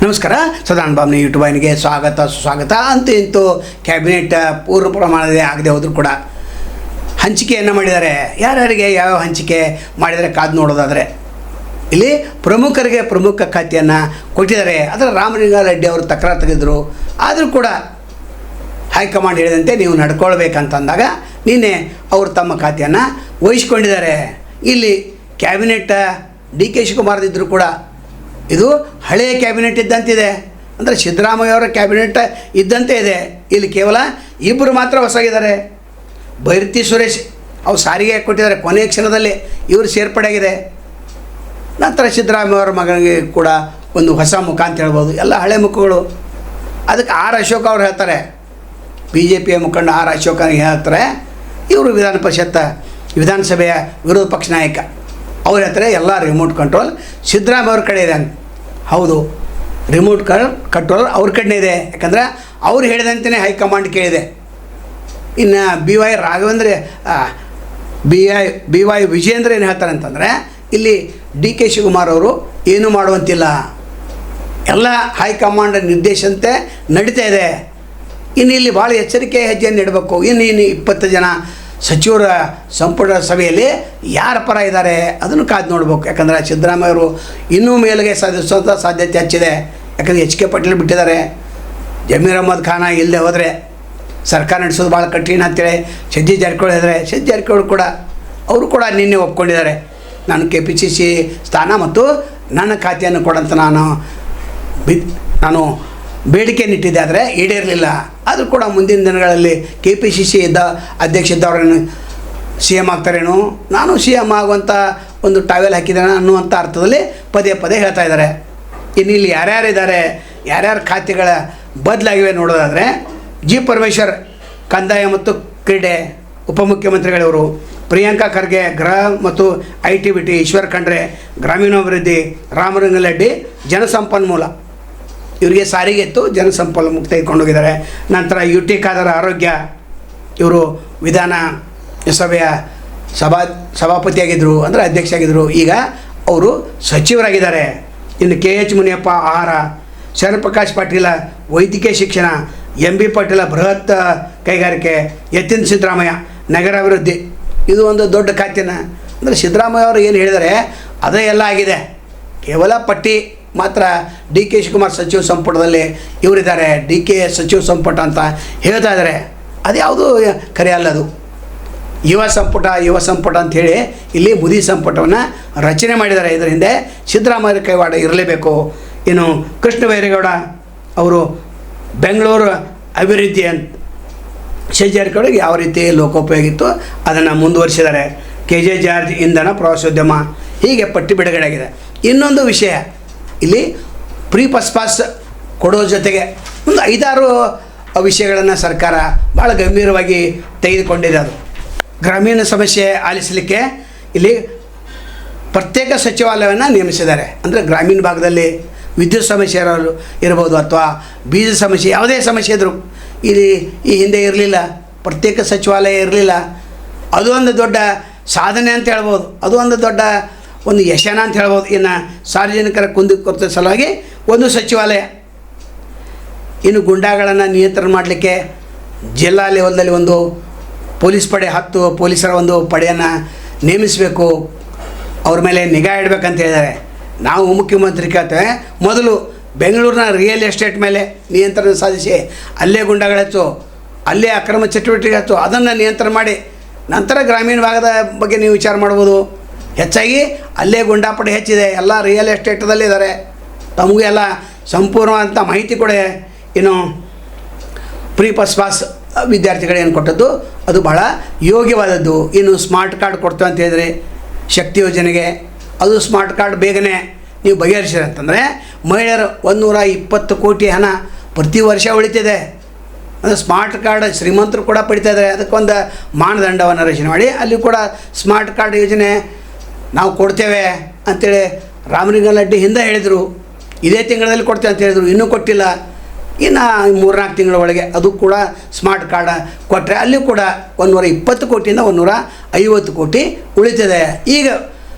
ನಮಸ್ಕಾರ. ಸದಾನಂದ ಬಾಬ್ನಿ ಯೂಟ್ಯೂಬ್ ವಾಹಿನಿಗೆ ಸ್ವಾಗತ ಸುಸ್ವಾಗತ. ಅಂತೂ ಇಂತೂ ಕ್ಯಾಬಿನೆಟ್ ಪೂರ್ಣ ಪ್ರಮಾಣದಲ್ಲಿ ಆಗದೆ ಹೋದರೂ ಕೂಡ ಹಂಚಿಕೆಯನ್ನು ಮಾಡಿದ್ದಾರೆ. ಯಾರ್ಯಾರಿಗೆ ಯಾವ ಹಂಚಿಕೆ ಮಾಡಿದರೆ ಕಾದು ನೋಡೋದಾದರೆ ಇಲ್ಲಿ ಪ್ರಮುಖರಿಗೆ ಪ್ರಮುಖ ಖಾತೆಯನ್ನು ಕೊಟ್ಟಿದ್ದಾರೆ. ಅದರ ರಾಮಲಿಂಗಾರೆಡ್ಡಿ ಅವರು ತಕರಾರು ತೆಗೆದರು. ಆದರೂ ಕೂಡ ಹೈಕಮಾಂಡ್ ಹೇಳಿದಂತೆ ನೀವು ನಡ್ಕೊಳ್ಬೇಕಂತಂದಾಗ ನಿನ್ನೆ ಅವರು ತಮ್ಮ ಖಾತೆಯನ್ನು ವಹಿಸ್ಕೊಂಡಿದ್ದಾರೆ. ಇಲ್ಲಿ ಕ್ಯಾಬಿನೆಟ್ ಡಿ ಕೆ ಶಿವಕುಮಾರ್ದಿದ್ದರೂ ಕೂಡ ಇದು ಹಳೆಯ ಕ್ಯಾಬಿನೆಟ್ ಇದ್ದಂತಿದೆ. ಅಂದರೆ ಸಿದ್ದರಾಮಯ್ಯ ಅವರ ಕ್ಯಾಬಿನೆಟ್ ಇದ್ದಂತೆ ಇದೆ. ಇಲ್ಲಿ ಕೇವಲ ಇಬ್ಬರು ಮಾತ್ರ ಹೊಸಾಗಿದ್ದಾರೆ. ಬೈರತಿ ಸುರೇಶ್ ಅವ್ರು ಸಾರಿಗೆ ಕೊಟ್ಟಿದ್ದಾರೆ, ಕೊನೆಯ ಕ್ಷಣದಲ್ಲಿ ಇವರು ಸೇರ್ಪಡೆಯಾಗಿದೆ. ನಂತರ ಸಿದ್ದರಾಮಯ್ಯ ಅವರ ಮಗನಿಗೆ ಕೂಡ ಒಂದು ಹೊಸ ಮುಖ ಅಂತ ಹೇಳ್ಬೋದು. ಎಲ್ಲ ಹಳೆ ಮುಖಗಳು. ಅದಕ್ಕೆ ಆರ್ ಅಶೋಕ್ ಅವ್ರು ಹೇಳ್ತಾರೆ, ಬಿ ಜೆ ಪಿಯ ಮುಖಂಡ ಆರ್ ಅಶೋಕ್ ಹೇಳ್ತಾರೆ, ಇವರು ವಿಧಾನಸಭೆಯ ವಿರೋಧ ಪಕ್ಷ ನಾಯಕ. ಅವ್ರು ಹೇಳ್ತಾರೆ ಎಲ್ಲ ರಿಮೋಟ್ ಕಂಟ್ರೋಲ್ ಸಿದ್ದರಾಮಯ್ಯ ಅವ್ರ ಕಡೆ ಇದೆ. ಹೌದು, ರಿಮೋಟ್ ಕಂಟ್ರೋಲ್ ಅವ್ರ ಕಡೆ ಇದೆ. ಯಾಕಂದರೆ ಅವ್ರು ಹೇಳಿದಂತೆಯೇ ಹೈಕಮಾಂಡ್ ಕೇಳಿದೆ. ಇನ್ನು ಬಿ ವೈ ವಿಜೇಂದ್ರ ಏನು ಹೇಳ್ತಾರೆ ಅಂತಂದರೆ, ಇಲ್ಲಿ ಡಿ ಕೆ ಶಿವಕುಮಾರ್ ಅವರು ಏನೂ ಮಾಡುವಂತಿಲ್ಲ, ಎಲ್ಲ ಹೈಕಮಾಂಡ್ ನಿರ್ದೇಶನತೆ ನಡೀತಾ ಇದೆ. ಇನ್ನು ಇಲ್ಲಿ ಭಾಳ ಎಚ್ಚರಿಕೆ ಹೆಜ್ಜೆಯನ್ನು ಇಡಬೇಕು. ಇನ್ನು 20 ಜನ ಸಚಿವರ ಸಂಪುಟ ಸಭೆಯಲ್ಲಿ ಯಾರ ಪರ ಇದ್ದಾರೆ ಅದನ್ನು ಕಾದು ನೋಡ್ಬೇಕು. ಯಾಕಂದರೆ ಸಿದ್ದರಾಮಯ್ಯ ಅವರು ಇನ್ನೂ ಮೇಲೆಗೆ ಸಾಧಿಸುವಂಥ ಸಾಧ್ಯತೆ ಹೆಚ್ಚಿದೆ. ಯಾಕಂದರೆ ಎಚ್ ಕೆ ಪಾಟೀಲ್ ಬಿಟ್ಟಿದ್ದಾರೆ. ಜಮೀರ್ ಅಹ್ಮದ್ ಖಾನ ಇಲ್ಲದೆ ಹೋದರೆ ಸರ್ಕಾರ ನಡೆಸೋದು ಭಾಳ ಕಠಿಣ ಅಂತೇಳಿ ಸಜ್ಜಿ ಜಾರಕಿಹೊಳಿ ಹೇಳಿದರೆ, ಸಜ್ಜಿ ಜಾರಕಿಹೊಳಿ ಕೂಡ ಅವರು ಕೂಡ ನಿನ್ನೆ ಒಪ್ಕೊಂಡಿದ್ದಾರೆ. ನಾನು KPCC ಸ್ಥಾನ ಮತ್ತು ನನ್ನ ಖಾತೆಯನ್ನು ಕೊಡಂತ ನಾನು ಬೇಡಿಕೆಯನ್ನಿಟ್ಟಿದ್ದೆ, ಆದರೆ ಈಡೇರಲಿಲ್ಲ. ಆದರೂ ಕೂಡ ಮುಂದಿನ ದಿನಗಳಲ್ಲಿ KPCC ಅಧ್ಯಕ್ಷ ಇದ್ದವರನ್ನು CM ಆಗ್ತಾರೇನೋ, ನಾನು CM ಆಗುವಂಥ ಒಂದು ಟಾವೆಲ್ ಹಾಕಿದ್ದೇನೆ ಅನ್ನುವಂಥ ಅರ್ಥದಲ್ಲಿ ಪದೇ ಪದೇ ಹೇಳ್ತಾ ಇದ್ದಾರೆ. ಇನ್ನು ಇಲ್ಲಿ ಯಾರ್ಯಾರಿದ್ದಾರೆ, ಯಾರ್ಯಾರ ಖಾತೆಗಳ ಬದಲಾಗಿವೆ ನೋಡೋದಾದರೆ, ಜಿ ಪರಮೇಶ್ವರ್ ಕಂದಾಯ ಮತ್ತು ಕ್ರೀಡೆ ಉಪಮುಖ್ಯಮಂತ್ರಿಗಳಿವರು, ಪ್ರಿಯಾಂಕಾ ಖರ್ಗೆ ಗೃಹ ಮತ್ತು ITBT, ಈಶ್ವರ್ ಖಂಡ್ರೆ ಗ್ರಾಮೀಣಾಭಿವೃದ್ಧಿ, ರಾಮಲಿಂಗಾರೆಡ್ಡಿ ಜನಸಂಪನ್ಮೂಲ, ಇವರಿಗೆ ಸಾರಿಗೆ ಇತ್ತು, ಜನಸಂಪನ್ಮೂಲ ತೆಗೆದುಕೊಂಡೋಗಿದ್ದಾರೆ. ನಂತರ UT ಖಾದರ್ ಆರೋಗ್ಯ, ಇವರು ವಿಧಾನಸಭೆಯ ಸಭಾಪತಿಯಾಗಿದ್ದರು, ಅಂದರೆ ಅಧ್ಯಕ್ಷ ಆಗಿದ್ದರು. ಈಗ ಅವರು ಸಚಿವರಾಗಿದ್ದಾರೆ. ಇನ್ನು KH ಮುನಿಯಪ್ಪ ಆಹಾರ, ಶರಣಪ್ರಕಾಶ್ ಪಾಟೀಲ ವೈದ್ಯಕೀಯ ಶಿಕ್ಷಣ, MB ಪಾಟೀಲ ಬೃಹತ್ ಕೈಗಾರಿಕೆ, ಯತೀಂದ್ರ ಸಿದ್ದರಾಮಯ್ಯ ನಗರಾಭಿವೃದ್ಧಿ. ಇದು ಒಂದು ದೊಡ್ಡ ಖಾತೆನ. ಅಂದರೆ ಸಿದ್ದರಾಮಯ್ಯ ಅವರು ಏನು ಹೇಳಿದ್ದಾರೆ ಅದೇ ಎಲ್ಲ ಆಗಿದೆ. ಕೇವಲ ಪಟ್ಟಿ ಮಾತ್ರ ಡಿ ಕೆ ಶಿವಕುಮಾರ್ ಸಚಿವ ಸಂಪುಟದಲ್ಲಿ ಇವರಿದ್ದಾರೆ, DK ಸಚಿವ ಸಂಪುಟ ಅಂತ ಹೇಳ್ತಾ ಇದ್ದಾರೆ. ಅದ್ಯಾವುದು ಖರೆ ಅಲ್ಲ. ಅದು ಯುವ ಸಂಪುಟ ಅಂಥೇಳಿ ಇಲ್ಲಿ ಮುದಿ ಸಂಪುಟವನ್ನು ರಚನೆ ಮಾಡಿದ್ದಾರೆ. ಇದರ ಹಿಂದೆ ಸಿದ್ದರಾಮಯ್ಯ ಕೈವಾಡ ಇರಲೇಬೇಕು. ಇನ್ನು ಕೃಷ್ಣ ಬೈರೇಗೌಡ ಅವರು ಬೆಂಗಳೂರು ಅಭಿವೃದ್ಧಿ ಅಂತ ಜಾರಕಿಹೊಳಿಗೆ ಯಾವ ರೀತಿ ಲೋಕೋಪಯೋಗಿ ಇತ್ತು ಅದನ್ನು ಮುಂದುವರಿಸಿದ್ದಾರೆ. KJ ಜಾರ್ಜ್ ಇಂಧನ ಪ್ರವಾಸೋದ್ಯಮ, ಹೀಗೆ ಪಟ್ಟಿ ಬಿಡುಗಡೆ ಆಗಿದೆ. ಇನ್ನೊಂದು ವಿಷಯ, ಇಲ್ಲಿ ಪ್ರೀ ಪಾಸ್ ಕೊಡೋ ಜೊತೆಗೆ ಒಂದು 5-6 ವಿಷಯಗಳನ್ನು ಸರ್ಕಾರ ಭಾಳ ಗಂಭೀರವಾಗಿ ತೆಗೆದುಕೊಂಡಿದೆ. ಅದು ಗ್ರಾಮೀಣ ಸಮಸ್ಯೆ ಆಲಿಸಲಿಕ್ಕೆ ಇಲ್ಲಿ ಪ್ರತ್ಯೇಕ ಸಚಿವಾಲಯವನ್ನು ನೇಮಿಸಿದ್ದಾರೆ. ಅಂದರೆ ಗ್ರಾಮೀಣ ಭಾಗದಲ್ಲಿ ವಿದ್ಯುತ್ ಸಮಸ್ಯೆ ಇರ್ಬೋದು ಅಥವಾ ಬೀಜ ಸಮಸ್ಯೆ, ಯಾವುದೇ ಸಮಸ್ಯೆ ಇದ್ದರೂ ಇಲ್ಲಿ ಈ ಹಿಂದೆ ಇರಲಿಲ್ಲ, ಪ್ರತ್ಯೇಕ ಸಚಿವಾಲಯ ಇರಲಿಲ್ಲ. ಅದು ಒಂದು ದೊಡ್ಡ ಸಾಧನೆ ಅಂತ ಹೇಳ್ಬೋದು, ಅದು ಒಂದು ದೊಡ್ಡ ಒಂದು ಯಶನ ಅಂತ ಹೇಳ್ಬೋದು. ಇನ್ನು ಸಾರ್ವಜನಿಕರ ಕುಂದುಕೊರತೆ ಸಲುವಾಗಿ ಒಂದು ಸಚಿವಾಲಯ. ಇನ್ನು ಗುಂಡಾಗಳನ್ನು ನಿಯಂತ್ರಣ ಮಾಡಲಿಕ್ಕೆ ಜಿಲ್ಲಾ ಲೆವೆಲ್ದಲ್ಲಿ ಒಂದು ಪೊಲೀಸ್ ಪಡೆ, 10 ಪೊಲೀಸರ ಒಂದು ಪಡೆಯನ್ನು ನೇಮಿಸಬೇಕು, ಅವ್ರ ಮೇಲೆ ನಿಗಾ ಇಡಬೇಕಂತ ಹೇಳಿದ್ದಾರೆ. ನಾವು ಮುಖ್ಯಮಂತ್ರಿ ಕೇಳ್ತೇವೆ, ಮೊದಲು ಬೆಂಗಳೂರಿನ ರಿಯಲ್ ಎಸ್ಟೇಟ್ ಮೇಲೆ ನಿಯಂತ್ರಣ ಸಾಧಿಸಿ, ಅಲ್ಲೇ ಗುಂಡಾಗಳು ಹೆಚ್ಚು, ಅಲ್ಲೇ ಅಕ್ರಮ ಚಟುವಟಿಕೆ ಹೆಚ್ಚು, ಅದನ್ನು ನಿಯಂತ್ರಣ ಮಾಡಿ ನಂತರ ಗ್ರಾಮೀಣ ಭಾಗದ ಬಗ್ಗೆ ನೀವು ವಿಚಾರ ಮಾಡ್ಬೋದು. ಹೆಚ್ಚಾಗಿ ಅಲ್ಲೇ ಗುಂಡಾಪಡೆ ಹೆಚ್ಚಿದೆ, ಎಲ್ಲ ರಿಯಲ್ ಎಸ್ಟೇಟದಲ್ಲಿ ಇದ್ದಾರೆ. ತಮಗೂ ಎಲ್ಲ ಸಂಪೂರ್ಣವಾದಂಥ ಮಾಹಿತಿ ಕೊಡೆ. ಇನ್ನು ಪ್ರೀ ಪಾಸ್ ವಿದ್ಯಾರ್ಥಿಗಳೇನು ಕೊಟ್ಟದ್ದು ಅದು ಭಾಳ ಯೋಗ್ಯವಾದದ್ದು. ಇನ್ನು ಸ್ಮಾರ್ಟ್ ಕಾರ್ಡ್ ಕೊಡ್ತೇವೆ ಅಂತ ಹೇಳಿದರೆ ಶಕ್ತಿ ಯೋಜನೆಗೆ, ಅದು ಸ್ಮಾರ್ಟ್ ಕಾರ್ಡ್ ಬೇಗನೆ ನೀವು ಬಗೆಹರಿಸಿರಿ ಅಂತಂದರೆ ಮಹಿಳೆಯರು 120 ಕೋಟಿ ಹಣ ಪ್ರತಿ ವರ್ಷ ಉಳಿತಿದೆ. ಅಂದರೆ ಸ್ಮಾರ್ಟ್ ಕಾರ್ಡ್ ಶ್ರೀಮಂತರು ಕೂಡ ಪಡಿತಾ ಇದ್ದಾರೆ. ಅದಕ್ಕೊಂದು ಮಾನದಂಡವನ್ನು ರಚನೆ ಮಾಡಿ ಅಲ್ಲಿ ಕೂಡ ಸ್ಮಾರ್ಟ್ ಕಾರ್ಡ್ ಯೋಜನೆ ನಾವು ಕೊಡ್ತೇವೆ ಅಂಥೇಳಿ ರಾಮಲಿಂಗಾರೆಡ್ಡಿ ಹಿಂದೆ ಹೇಳಿದರು. ಇದೇ ತಿಂಗಳಲ್ಲಿ ಕೊಡ್ತೇವೆ ಅಂತ ಹೇಳಿದರು, ಇನ್ನೂ ಕೊಟ್ಟಿಲ್ಲ. ಇನ್ನು 3-4 ತಿಂಗಳ ಒಳಗೆ ಅದು ಕೂಡ ಸ್ಮಾರ್ಟ್ ಕಾರ್ಡ್ ಕೊಟ್ಟರೆ ಅಲ್ಲಿ ಕೂಡ 120 ಕೋಟಿಯಿಂದ 150 ಕೋಟಿ ಉಳಿತದೆ. ಈಗ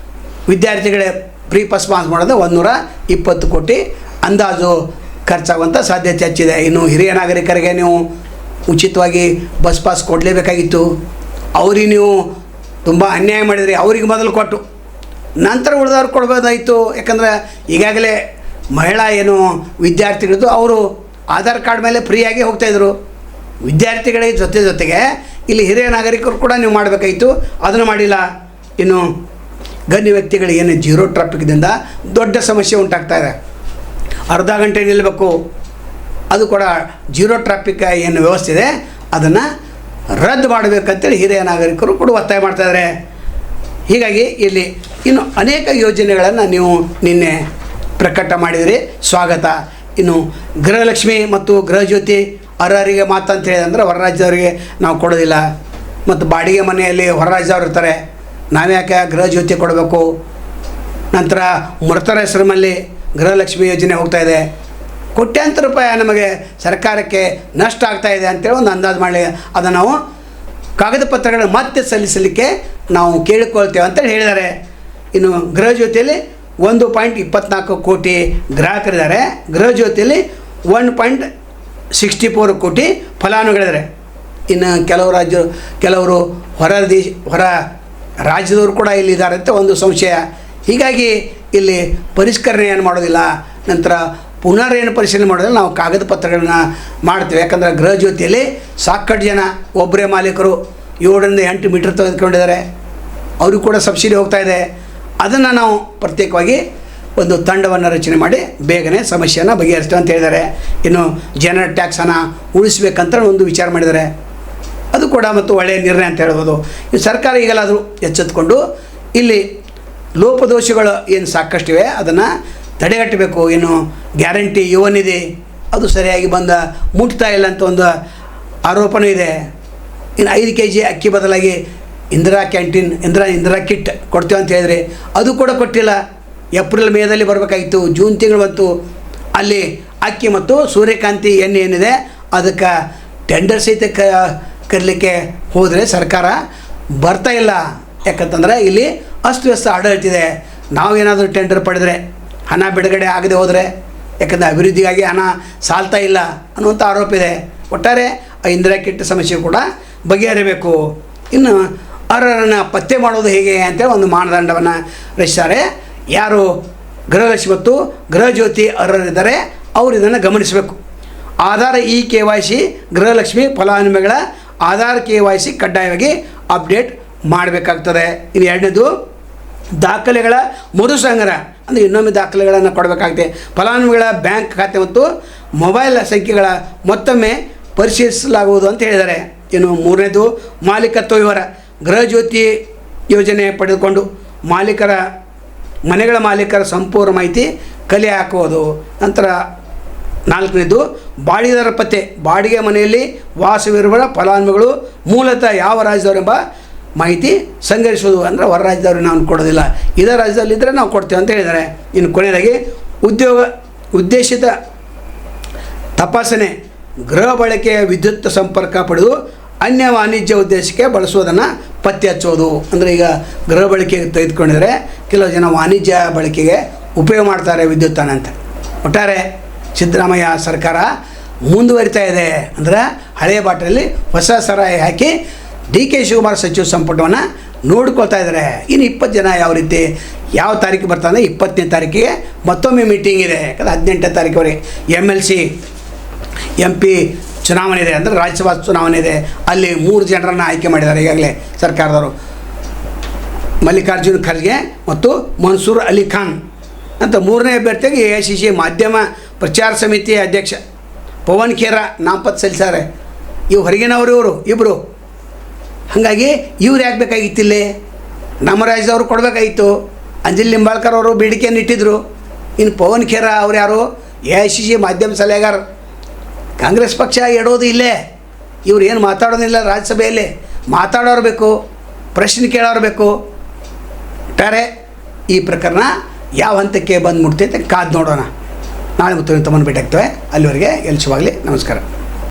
ವಿದ್ಯಾರ್ಥಿಗಳೇ ಪ್ರೀ ಪಾಸ್ ಮಾಡೋದು 120 ಕೋಟಿ ಅಂದಾಜು ಖರ್ಚಾಗುವಂಥ ಸಾಧ್ಯತೆ ಹೆಚ್ಚಿದೆ. ಇನ್ನು ಹಿರಿಯ ನಾಗರಿಕರಿಗೆ ನೀವು ಉಚಿತವಾಗಿ ಬಸ್ ಪಾಸ್ ಕೊಡಲೇಬೇಕಾಗಿತ್ತು. ಅವ್ರಿಗೆ ನೀವು ತುಂಬ ಅನ್ಯಾಯ ಮಾಡಿದ್ರಿ. ಅವ್ರಿಗೆ ಮೊದಲು ಕೊಟ್ಟು ನಂತರ ಉಳಿದವ್ರು ಕೊಡ್ಬೋದಾಯಿತು. ಯಾಕಂದರೆ ಈಗಾಗಲೇ ಮಹಿಳಾ ಏನು ವಿದ್ಯಾರ್ಥಿಗಳದ್ದು ಅವರು ಆಧಾರ್ ಕಾರ್ಡ್ ಮೇಲೆ ಫ್ರೀಯಾಗಿ ಹೋಗ್ತಾಯಿದ್ರು. ವಿದ್ಯಾರ್ಥಿಗಳಿಗೆ ಜೊತೆಗೆ ಇಲ್ಲಿ ಹಿರಿಯ ನಾಗರಿಕರು ಕೂಡ ನೀವು ಮಾಡಬೇಕಾಯಿತು, ಅದನ್ನು ಮಾಡಿಲ್ಲ. ಇನ್ನು ಗಣ್ಯ ವ್ಯಕ್ತಿಗಳಿಗೆ ಏನು ಜೀರೋ ಟ್ರಾಫಿಕ್ದಿಂದ ದೊಡ್ಡ ಸಮಸ್ಯೆ ಉಂಟಾಗ್ತಾಯಿದೆ. ಅರ್ಧ ಗಂಟೆ ನಿಲ್ಲಬೇಕು, ಅದು ಕೂಡ ಜೀರೋ ಟ್ರಾಫಿಕ್ ಏನು ವ್ಯವಸ್ಥೆ ಇದೆ ಅದನ್ನು ರದ್ದು ಮಾಡಬೇಕಂತೇಳಿ ಹಿರಿಯ ನಾಗರಿಕರು ಕೂಡ ಒತ್ತಾಯ ಮಾಡ್ತಾಯಿದ್ದಾರೆ. ಹೀಗಾಗಿ ಇಲ್ಲಿ ಇನ್ನು ಅನೇಕ ಯೋಜನೆಗಳನ್ನು ನೀವು ನಿನ್ನೆ ಪ್ರಕಟ ಮಾಡಿದಿರಿ, ಸ್ವಾಗತ. ಇನ್ನು ಗೃಹಲಕ್ಷ್ಮಿ ಮತ್ತು ಗೃಹಜ್ಯೋತಿ ಅರ್ಹರಿಗೆ ಮಾತ್ರ ಅಂತ ಹೇಳಿದಂದ್ರೆ ಹೊರ ರಾಜ್ಯದವರಿಗೆ ನಾವು ಕೊಡೋದಿಲ್ಲ. ಮತ್ತು ಬಾಡಿಗೆ ಮನೆಯಲ್ಲಿ ಹೊರ ರಾಜ್ಯದವ್ರು ಇರ್ತಾರೆ, ನಾವ್ಯಾಕೆ ಗೃಹಜ್ಯೋತಿ ಕೊಡಬೇಕು? ನಂತರ ಮೃತರ ಹೆಸರಿನಲ್ಲಿ ಗೃಹಲಕ್ಷ್ಮಿ ಯೋಜನೆ ಹೋಗ್ತಾಯಿದೆ. ಕೋಟ್ಯಾಂತರ ರೂಪಾಯಿ ನಮಗೆ ಸರ್ಕಾರಕ್ಕೆ ನಷ್ಟ ಆಗ್ತಾಯಿದೆ ಅಂತೇಳಿ ಒಂದು ಅಂದಾಜು ಮಾಡಿ ಅದನ್ನು ನಾವು ಕಾಗದ ಪತ್ರಗಳನ್ನು ಮತ್ತೆ ಸಲ್ಲಿಸಲಿಕ್ಕೆ ನಾವು ಕೇಳಿಕೊಳ್ತೇವೆ ಅಂತೇಳಿ ಹೇಳಿದ್ದಾರೆ. ಇನ್ನು ಗೃಹಜ್ಯೋತಿಯಲ್ಲಿ 1.24 ಕೋಟಿ ಗ್ರಾಹಕರಿದ್ದಾರೆ. ಗೃಹಜ್ಯೋತಿಯಲ್ಲಿ 1.64 ಕೋಟಿ ಫಲಾನುಭವಿಗಳಿದ್ದಾರೆ. ಇನ್ನು ಕೆಲವರು ಹೊರ ರಾಜ್ಯದವರು ಕೂಡ ಇಲ್ಲಿದ್ದಾರೆ ಅಂತ ಒಂದು ಸಂಶಯ. ಹೀಗಾಗಿ ಇಲ್ಲಿ ಪರಿಷ್ಕರಣೆ ಏನು ಮಾಡೋದಿಲ್ಲ, ನಂತರ ಪುನರೇನು ಪರಿಶೀಲನೆ ಮಾಡೋದಿಲ್ಲ, ನಾವು ಕಾಗದ ಪತ್ರಗಳನ್ನ ಮಾಡ್ತೀವಿ. ಯಾಕಂದರೆ ಗೃಹಜ್ಯೋತಿಯಲ್ಲಿ ಸಾಕಷ್ಟು ಜನ ಒಬ್ಬರೇ ಮಾಲೀಕರು 7 ರಿಂದ 8 ಮೀಟರ್ ತೆಗೆದುಕೊಂಡಿದ್ದಾರೆ, ಅವ್ರಿಗೂ ಕೂಡ ಸಬ್ಸಿಡಿ ಹೋಗ್ತಾಯಿದೆ. ಅದನ್ನು ನಾವು ಪ್ರತ್ಯೇಕವಾಗಿ ಒಂದು ತಂಡವನ್ನು ರಚನೆ ಮಾಡಿ ಬೇಗನೆ ಸಮಸ್ಯೆಯನ್ನು ಬಗೆಹರಿಸ್ತೇವೆ ಅಂತ ಹೇಳಿದ್ದಾರೆ. ಇನ್ನು ಜನರಲ್ ಟ್ಯಾಕ್ಸನ್ನು ಉಳಿಸ್ಬೇಕಂತ ಒಂದು ವಿಚಾರ ಮಾಡಿದ್ದಾರೆ, ಅದು ಕೂಡ ಮತ್ತು ಒಳ್ಳೆಯ ನಿರ್ಣಯ ಅಂತ ಹೇಳ್ಬೋದು. ಈ ಸರ್ಕಾರ ಈಗಲಾದರೂ ಎಚ್ಚೆತ್ತುಕೊಂಡು ಇಲ್ಲಿ ಲೋಪದೋಷಗಳು ಏನು ಸಾಕಷ್ಟಿವೆ ಅದನ್ನು ತಡೆಗಟ್ಟಬೇಕು. ಏನು ಗ್ಯಾರಂಟಿ ಯುವನಿಧಿ ಅದು ಸರಿಯಾಗಿ ಮುಟ್ತಾ ಇಲ್ಲ ಅಂತ ಒಂದು ಆರೋಪನೂ ಇದೆ. ಇನ್ನು 5 kg ಅಕ್ಕಿ ಬದಲಾಗಿ ಇಂದಿರಾ ಕ್ಯಾಂಟೀನ್ ಇಂದಿರಾ ಕಿಟ್ ಕೊಡ್ತೀವಿ ಅಂತ ಹೇಳಿದ್ರಿ, ಅದು ಕೂಡ ಕೊಟ್ಟಿಲ್ಲ. ಏಪ್ರಿಲ್ ಮೇದಲ್ಲಿ ಬರಬೇಕಾಗಿತ್ತು, ಜೂನ್ ತಿಂಗಳು ಬಂತು. ಅಲ್ಲಿ ಅಕ್ಕಿ ಮತ್ತು ಸೂರ್ಯಕಾಂತಿ ಎಣ್ಣೆ ಏನಿದೆ ಅದಕ್ಕೆ ಟೆಂಡರ್ ಸಹಿತ ಕರೀಲಿಕ್ಕೆ ಹೋದರೆ ಸರ್ಕಾರ ಬರ್ತಾ ಇಲ್ಲ. ಯಾಕಂತಂದರೆ ಇಲ್ಲಿ ಅಸ್ತವ್ಯಸ್ತ ಆಡಳಿತಿದೆ. ನಾವೇನಾದರೂ ಟೆಂಡರ್ ಪಡೆದರೆ ಹಣ ಬಿಡುಗಡೆ ಆಗದೆ ಹೋದರೆ, ಯಾಕಂದರೆ ಅಭಿವೃದ್ಧಿಗಾಗಿ ಹಣ ಸಾಲ್ತಾ ಇಲ್ಲ ಅನ್ನುವಂಥ ಆರೋಪ ಇದೆ. ಒಟ್ಟಾರೆ ಇಂದಿರಾ ಕಿಟ್ ಸಮಸ್ಯೆ ಕೂಡ ಬಗೆಹರಿಬೇಕು. ಇನ್ನು ಅರ್ಹರನ್ನು ಪತ್ತೆ ಮಾಡೋದು ಹೇಗೆ ಅಂತೇಳಿ ಒಂದು ಮಾನದಂಡವನ್ನು ರಚಿಸಿದ್ದಾರೆ. ಯಾರು ಗೃಹಲಕ್ಷ್ಮಿ ಮತ್ತು ಗೃಹಜ್ಯೋತಿ ಅರ್ಹರಿದ್ದಾರೆ ಅವರು ಇದನ್ನು ಗಮನಿಸಬೇಕು. ಆಧಾರ್ KYC ಗೃಹಲಕ್ಷ್ಮಿ ಫಲಾನುಭವಿಗಳ ಆಧಾರ್ KYC ಕಡ್ಡಾಯವಾಗಿ ಅಪ್ಡೇಟ್ ಮಾಡಬೇಕಾಗ್ತದೆ. ಇನ್ನು ಎರಡನೇದು ದಾಖಲೆಗಳ ಮರುಸಂಗ್ರಹ, ಅಂದರೆ ಇನ್ನೊಮ್ಮೆ ದಾಖಲೆಗಳನ್ನು ಕೊಡಬೇಕಾಗುತ್ತೆ. ಫಲಾನುಭವಿಗಳ ಬ್ಯಾಂಕ್ ಖಾತೆ ಮತ್ತು ಮೊಬೈಲ್ ಸಂಖ್ಯೆಗಳ ಮತ್ತೊಮ್ಮೆ ಪರಿಶೀಲಿಸಲಾಗುವುದು ಅಂತ ಹೇಳಿದ್ದಾರೆ. ಇನ್ನು ಮೂರನೇದು ಮಾಲೀಕತ್ವ ವಿವರ, ಗೃಹಜ್ಯೋತಿ ಯೋಜನೆ ಪಡೆದುಕೊಂಡು ಮನೆಗಳ ಮಾಲೀಕರ ಸಂಪೂರ್ಣ ಮಾಹಿತಿ ಕಲೆ ಹಾಕುವುದು. ನಂತರ ನಾಲ್ಕನೇದು ಬಾಡಿಗೆದಾರ ಪತ್ತೆ, ಬಾಡಿಗೆ ಮನೆಯಲ್ಲಿ ವಾಸವಿರುವ ಫಲಾನುಭವಿಗಳು ಮೂಲತಃ ಯಾವ ರಾಜ್ಯದವರೆಂಬ ಮಾಹಿತಿ ಸಂಗ್ರಹಿಸುವುದು. ಅಂದರೆ ಹೊರ ರಾಜ್ಯದವ್ರಿಗೆ ನಾವು ಕೊಡೋದಿಲ್ಲ, ಇದೇ ರಾಜ್ಯದಲ್ಲಿದ್ದರೆ ನಾವು ಕೊಡ್ತೇವೆ ಅಂತ ಹೇಳಿದ್ದಾರೆ. ಇನ್ನು ಕೊನೆಯದಾಗಿ ಉದ್ದೇಶಿತ ತಪಾಸಣೆ, ಗೃಹ ಬಳಕೆಯ ವಿದ್ಯುತ್ ಸಂಪರ್ಕ ಪಡೆದು ಅನ್ಯ ವಾಣಿಜ್ಯ ಉದ್ದೇಶಕ್ಕೆ ಬಳಸುವುದನ್ನು ಪತ್ತೆ ಹಚ್ಚೋದು. ಅಂದರೆ ಈಗ ಗೃಹ ಬಳಕೆಗೆ ತೆಗೆದುಕೊಂಡಿದರೆ ಕೆಲವು ಜನ ವಾಣಿಜ್ಯ ಬಳಕೆಗೆ ಉಪಯೋಗ ಮಾಡ್ತಾರೆ ವಿದ್ಯುತ್ತನ್ನು ಅಂತ. ಒಟ್ಟಾರೆ ಸಿದ್ದರಾಮಯ್ಯ ಸರ್ಕಾರ ಮುಂದುವರಿತಾ ಇದೆ. ಅಂದರೆ ಹಳೆಯ ಬಾಟಲಲ್ಲಿ ಹೊಸ ಸರಾಯಿ ಹಾಕಿ DK ಶಿವಕುಮಾರ್ ಸಚಿವ ಸಂಪುಟವನ್ನು ನೋಡ್ಕೊಳ್ತಾ ಇದ್ದಾರೆ. ಇನ್ನು 20 ಜನ ಯಾವ ತಾರೀಕು ಬರ್ತಾನೆ, 20ನೇ ತಾರೀಕಿಗೆ ಮತ್ತೊಮ್ಮೆ ಮೀಟಿಂಗ್ ಇದೆ. ಯಾಕಂದರೆ 18ನೇ ತಾರೀಕುವರೆಗೆ MLC MP ಚುನಾವಣೆ ಇದೆ, ಅಂದರೆ ರಾಜ್ಯಸಭಾ ಚುನಾವಣೆ ಇದೆ. ಅಲ್ಲಿ 3 ಜನರನ್ನು ಆಯ್ಕೆ ಮಾಡಿದ್ದಾರೆ ಈಗಾಗಲೇ ಸರ್ಕಾರದವರು, ಮಲ್ಲಿಕಾರ್ಜುನ್ ಖರ್ಗೆ ಮತ್ತು ಮನ್ಸೂರ್ ಅಲಿ ಖಾನ್ ಅಂತ. 3ನೇ ಅಭ್ಯರ್ಥಿಯಾಗಿ AICC ಮಾಧ್ಯಮ ಪ್ರಚಾರ ಸಮಿತಿ ಅಧ್ಯಕ್ಷ ಪವನ್ ಖೇರಾ ನಾಮಪತ್ರ ಸಲ್ಲಿಸಿದ್ದಾರೆ. ಇವು ಹೊರಗಿನವರು ಇಬ್ಬರು. ಹಾಗಾಗಿ ಇವ್ರು ಯಾಕೆ ಬೇಕಾಗಿತ್ತಿಲ್ಲಿ? ನಮ್ಮ ರಾಜ್ಯದವರು ಕೊಡಬೇಕಾಗಿತ್ತು. ಅಂಜಲಿ ನಿಂಬಾಳ್ಕರ್ ಅವರು ಬೇಡಿಕೆಯನ್ನು ಇಟ್ಟಿದ್ದರು. ಇನ್ನು ಪವನ್ ಖೇರಾ ಅವ್ರು ಯಾರು? AICC ಮಾಧ್ಯಮ ಸಲಹೆಗಾರ. ಕಾಂಗ್ರೆಸ್ ಪಕ್ಷ ಇಡೋದು ಇಲ್ಲೇ, ಇವ್ರು ಏನು ಮಾತಾಡೋದಿಲ್ಲ. ರಾಜ್ಯಸಭೆಯಲ್ಲಿ ಮಾತಾಡೋರು ಬೇಕು, ಪ್ರಶ್ನೆ ಕೇಳೋರು ಬೇಕು. ಒಟ್ಟಾರೆ ಈ ಪ್ರಕರಣ ಯಾವ ಹಂತಕ್ಕೆ ಬಂದು ಮುಟ್ತೈತೆ ಕಾದು ನೋಡೋಣ. ನಾಳೆ ಮತ್ತು ತಮ್ಮನ್ನು ಭೇಟಿ ಆಗ್ತೇವೆ. ಅಲ್ಲಿವರೆಗೆ ಶುಭವಾಗಲಿ. ನಮಸ್ಕಾರ.